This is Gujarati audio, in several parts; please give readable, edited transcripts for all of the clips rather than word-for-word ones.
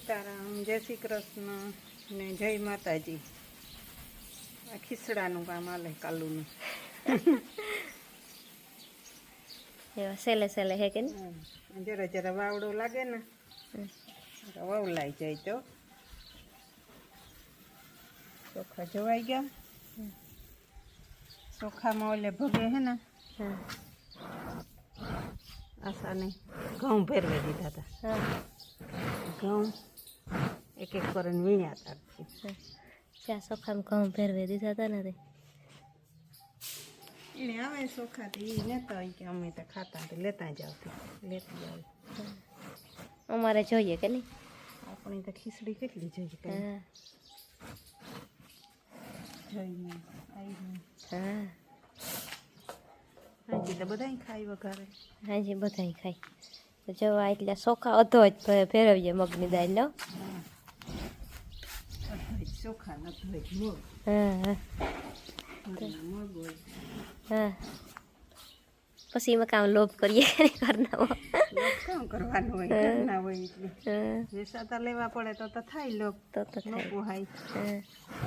સીતારામ, જય શ્રી કૃષ્ણ ને જય માતાજી. આ ખીસડાનું કામ આલે કાલુનું. એવા સેલે સેલે હે કે જરા જરા વાવડો લાગે ને વવલાઈ જાય તો ચોખા જોવાઈ ગયા. ચોખામાં ઓલે ભગે હે ને આસાને ઘઉં ભેરવી દીધા હતા. ઘઉં એક એક કરીને વીણ્યા હતા. ત્યાં ચોખામાં ઘઉં ભેરવી દીધા હતા ને એને આવે ચોખાથી એ લેતા હોય કે અમે તો ખાતા તો લેતા જ આવતી લેતી આવે. અમારે જોઈએ કે નહીં, આપણે તો ખીચડી કેટલી જોઈએ કે જોઈને આવી. હા હાજી તો બધા ખાઈ વઘારે. હાજી બધા ખાઈ તો જવા એટલે ચોખા અધો જ ફેરવીએ મગની દાળ લો. ચોખા નથી મગ. હા મગ હોય. હા પછી એમાં કામ લોભ કરીએ ઘરના કામ કરવાનું હોય ઘરના હોય એટલે વેસાતા લેવા પડે તો થાય લોક તો ન પોહાય.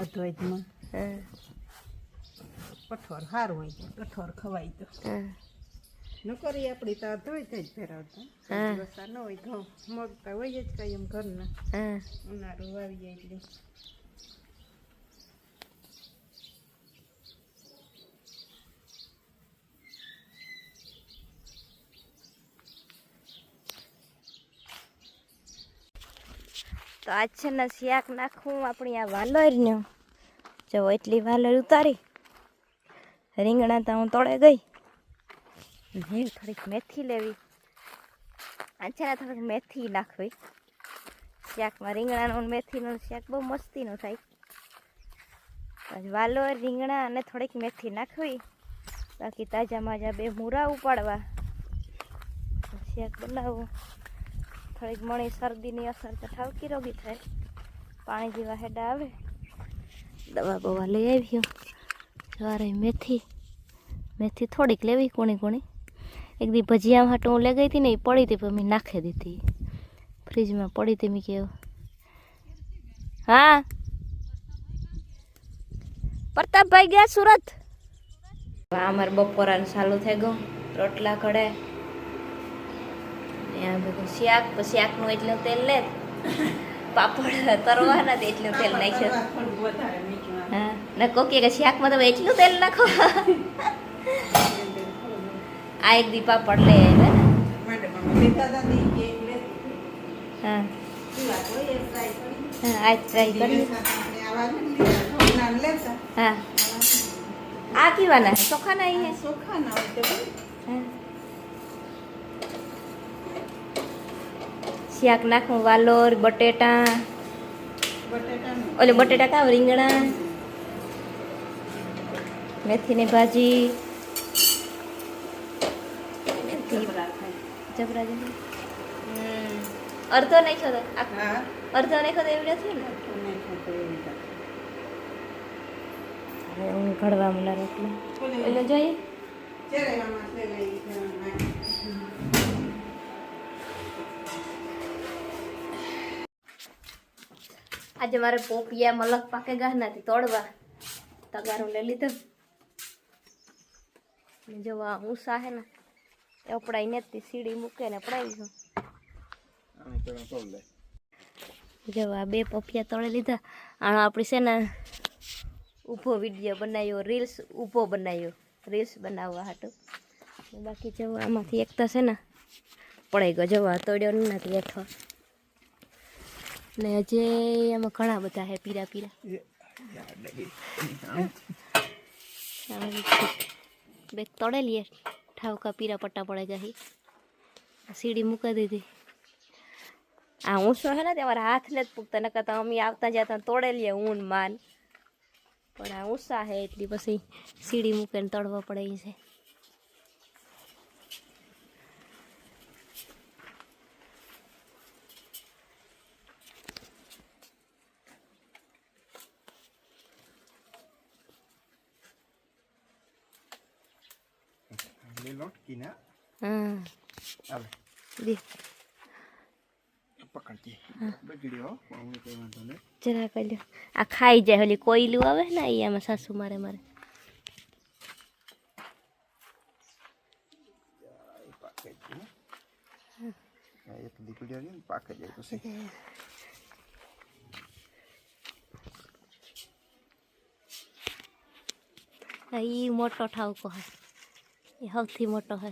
અધોજમાં કઠોર સારું હોય કઠોર ખવાય તો ન કરી આપણી તો અધોઈ જ ફેરવતા. વસા ન હોય ઘઉં મગતા હોય જ કઈ એમ ઘરના ઉનાળું આવી જાય એટલે. તો આજ છે ને શાક નાખવું આપણી આ વાલોરને. જો એટલી વાલોર ઉતારી રીંગણા તો હું તળે ગઈ. થોડીક મેથી લેવી. આ છે ને થોડીક મેથી નાખવી શાકમાં. રીંગણાનું મેથીનું શાક બહુ મસ્તીનું થાય. વાલોર રીંગણા અને થોડીક મેથી નાખવી. બાકી તાજા માજા બે મૂરા ઉપાડવા શાક બનાવવું. થોડીક મણી શરદીની અસર તો ઠાવકી રોગી થાય. પાણી જેવા હેડા આવે. દવા બવા લઈ આવ્યો. જવારે મેથી થોડીક લેવી કોણી કોણી. એક દી ભજીયા હાટું હું લઈ ગઈ હતી ને એ પડી હતી પણ મેં નાખી દીધી ફ્રીજમાં પડી હતી. મેં કેવું હા પ્રતાપભાઈ ગયા સુરત. અમારે બપોરાનું ચાલુ થઈ ગયું. રોટલા ઘડે બધું શાક શાકનું એટલું તેલ લે. પાપડ તરવાના એટલું તેલ નાખ્યું. હા ને કોકી કે શાકમાં તમે એટલું તેલ નાખો. આ એક દી પાપડ લે આવ્યા ને. હા હા આ ટ્રાય કરી. હા આ કીવાના ચોખાના અહીં ચોખાના હોય તો હા શાક નાખું. વાલોર બટેટા ઓલે બટેટા કાવ રીંગણા મેથીની ભાજી જબરા જબરા. અડધો નાખ્યો તો અડધો નાખ્યો તો એવડે થયું ને. હવે હું ઘડવા મને રોટલા એટલે જોઈએ. આજે મારે પોપિયા મલક પાકે ગા નથી તોડવા. તગારું લઈ લીધું. જો આ ઊંસા હે ને એ પડાઈ નથી. સીડી મૂકે ને પડાવીશું. જો આ બે પપિયા તોડી લીધા. આનો આપણી છે ને ઊભો વિડીયો બનાવ્યો. રીલ્સ ઊભો બનાવ્યો રીલ્સ બનાવવા હાટું. બાકી જો આમાંથી એક તો છે ને પડાઈ ગયો. જવા તોડ્યો નથી હેઠો. ને હજી એમાં ઘણા બધા હે પીરા પીરા. બે તોડે લઈએ ઠાવકા પીરા પટ્ટા પડે જાય. સીડી મૂકી દીધી. આ ઊંચો હે ને તમારા હાથને જ પૂગતા નકર તો અમે આવતા જતા તોડે લઈએ ઊન માન. પણ આ ઊંચા હે એટલી પછી સીડી મૂકીને તોડવા પડે છે. Lelot kina. હા આવે. દે પકડજે બગડ્યો હું કઈ વાંધો નહીં જરા કરી લ્યો આ ખાઈ જાય ઓલી કોયલું આવે ને એ આમાં સાસુ મારે પાકે એક દીકરી આવી ને પાકે જાય પછી એ મોટો ઠાવકો હે એ સૌથી મોટો હે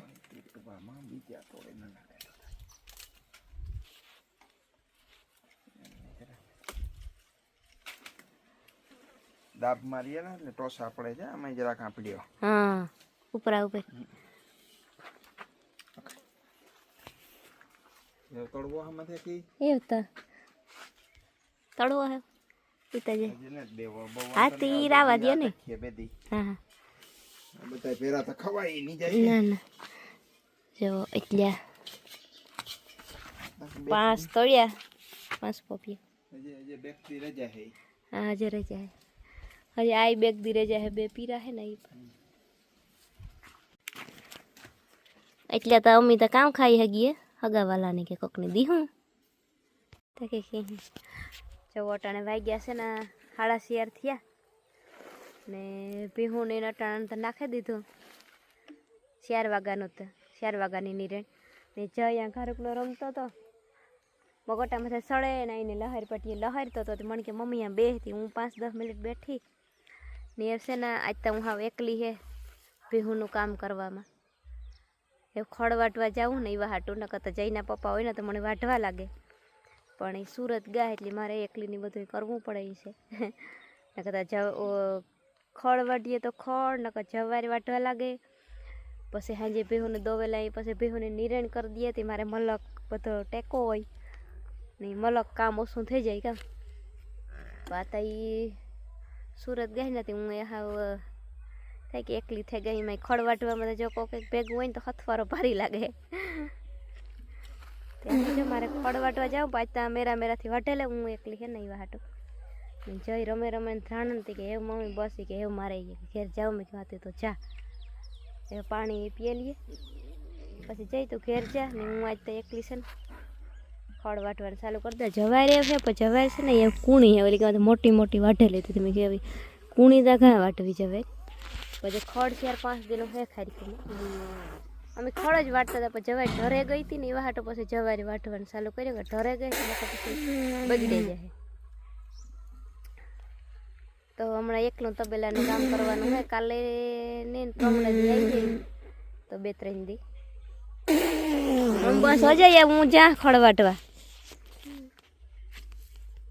બીજા થોડે નાના દાબ મારીએ ને એટલે ટોસા પડે છે આમાં જરા કાપડ્યો હા ઉપરા ઉપર તળવો આમાંથી કી એવું તો તળવો હે પિતાજી જેને દેવો બહુ હા તે રાવા દે ને બેદી હા બધા પેરા તો ખવાય નહીં જાય ના ના જો એટલે 5 તળિયા 5 પોપિયા હજી બેકતી રજા હે હા હજી રજા હે હજી આઈ બેગ દી રજા હે બે પીરા હે ને ઈ એટલે તો અમી તો કામ ખાઈ હગીએ હગાવાલાને કે કોકને દીહું તો કે જો અટાણે વાગ્યા છે ને 11:30 થયા ને ભીહું ને અટાણે તો નાખી દીધું 4 વાગ્યાનું તો 4 વાગ્યાની નિરણ ને જય અહીંયા ઘરકનો રમતો હતો મગોટા માથે સળે ને આવીને લહેર પટીએ લહેરતો હતો મને કે મમ્મી અહીંયા બેસતી હું 5-10 મિનિટ બેઠી ને એ છે ને આજ તો હું હાવ એકલી હે ભીહુંનું કામ કરવામાં એ ખડ વાટવા જાઉં ને એવા હાટું ન કરતા જઈના પપ્પા હોય ને તો મને વાટવા લાગે પણ એ સુરત ગયા એટલે મારે એકલીને બધું કરવું પડે છે ન કરતા ખડ વાટીએ તો ખડ નકર જવાર વાટવા લાગે પછી સાંજે ભેહુને દોવે લાવી પછી ભેહુને નિરણ કરી દઈએ તે મારે મલક બધો ટેકો હોય ને મલક કામ ઓછું થઈ જાય કામ વાત એ સુરત ગઈ નથી હું એ હાવ થાય કે એકલી થઈ ગઈ મેં ખડ વાટવામાં જો કોઈ ભેગું હોય ને તો હથવારો ભારી લાગે જો મારે ખડ વાટવા જાઉં પાછા મેરાથી વાટેલે હું એકલી હે ને એવા હાટું જઈ રમે રમે ધ્રાણ કે એવું મમ્મી બસી કે એવું મારે ઘેર જાઉં મેં કહેવાતી તો જા એ પાણી પીએ લઈએ પછી જઈ તું ઘેર જા ને હું આજ તો એકલી છે ને ખડ વાટવાનું ચાલુ કરી દે જવારે છે પણ જવારે છે ને એ કૂણી હે ઓલી કહેવાય મોટી મોટી વાઢેલી હતી મેં કહેવાય કૂણી તો ઘણા વાટવી જવાય પછી ખડ 4-5 દિનો હે ખારી અમે ખડ જ વાટતા હતા પણ જવાય ઢરે ગઈ હતી ને એવા હાટો પછી જવારે વાટવાનું ચાલુ કર્યું કે ઢરે ગઈ પછી બગડી જાય તો હમણાં એકલું તબેલાનું કામ કરવાનું હોય કાલે ને પ્રમણે આવી જાય તો 2-3 દી બસ હો જાય હું જ્યાં ખડ વાટવા